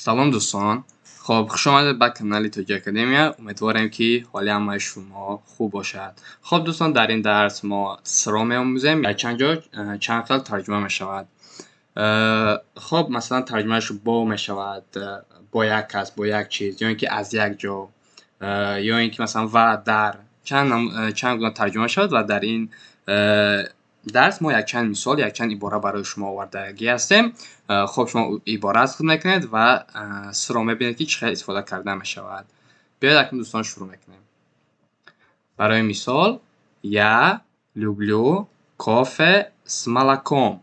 салом дӯстон. Хоб, хуш омадед ба канали Toki Academia. Умедворем ки ҳоли ҳамаи шумо хуб бошад. Хоб дӯстон, дар ин дарс мо сро меомӯзем. Чанд ҷо чанд хел тарҷума мешавад. Хоб, масалан тарҷумааш бо мешавад, бо як кас, бо як чиз, ё ин ки аз як ҷо, ё ин ки масалан ва, дар. Чанд гуна тарҷума мешавад ва дар ин дарс мо якчанд мисол, якчанд ибора барои шумо овардагӣ ҳастем. Хоб, шумо ибора аз худ мекунед ва сро мебинед ки чӣ хел истифода карда мешавад. Биёед акнун дӯстон шурӯъ мекунем. Барои мисол, я люблю кофе с молоком.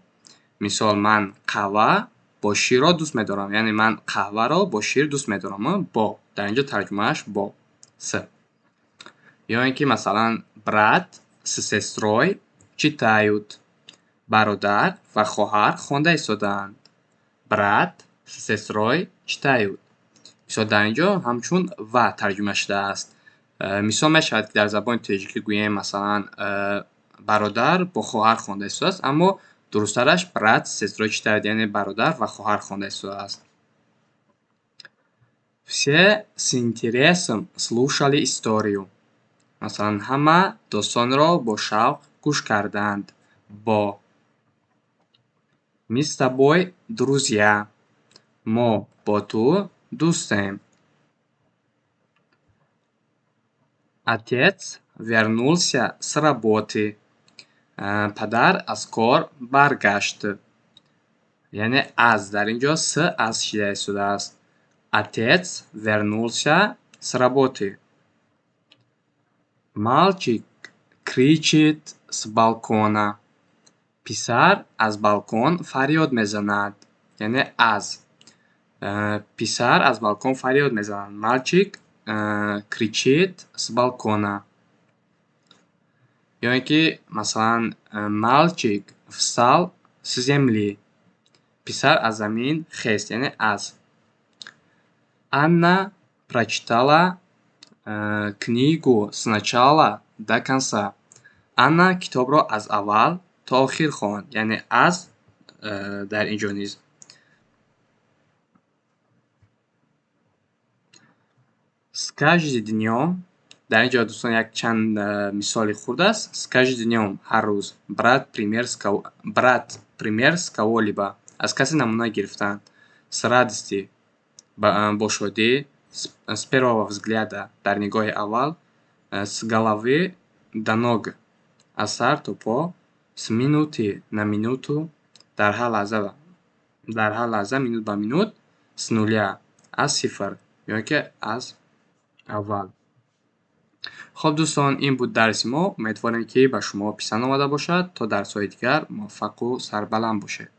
Мисол, ман қаҳва бо ширро дӯст медорам. Яъне ман қаҳваро бо шир дӯст медорам. Бо. Дар инҷо тарҷумааш бо. С. Ё ин ки масалан брат с сестрой читают. Бародар ва хоҳар хонда истодаанд. Брат с сестрой читают. Мисол, дар инҷо ҳамчун ва тарҷума шудааст. Мисол мешавад ки дар забони тоҷикӣ гӯем масалан бародар бо хоҳар хонда истодааст, аммо дурусттараш брат с сестрой читают, яъне бародар ва хоҳар хонда истодааст. Все с интересом слушали историю. Масалан, ҳама достонро бо шавқ гӯш карданд. Бо. Мы с тобой друзья. Мо бо ту дӯстем. Отец вернулся с работы. Падар аз кор баргашт. Яъне аз дар инҷо с аз шида истодааст. Отец вернулся с работы. Мальчик кричит с балкона. Писар аз балкон фарёд мезанад. Яъне аз. Писар аз балкон фарёд мезанад. Мальчик кричит с балкона. Ё ин ки масалан мальчик встал с земли. Писар аз замин хест, яъне аз. Анна прочитала книгу сначала до конца. Анна китобро аз аввал то охир хонд. Яъне аз дар инҷо низ. С каждым днём. Дар инҷо дӯстон якчанд мисоли хурд аст. С каждым днём ҳар рӯз. Брат пример с кого-либо. Аз касе намуна гирифтан. С радости. Бо шодӣ. С первого взгляда. Дар нигоҳи аввал. С головы до ног. Аз сар то по. С минуты на минуту. Дар ҳар лаҳза минут ба минут. С нуля. Аз сифр. ё ин ки аз аввал. Хоб дӯстон, ин буд дарси мо. Умедворем ки ба шумо писанд омада бошад. То дарсҳои дигар муваффақу сарбаланд бошед.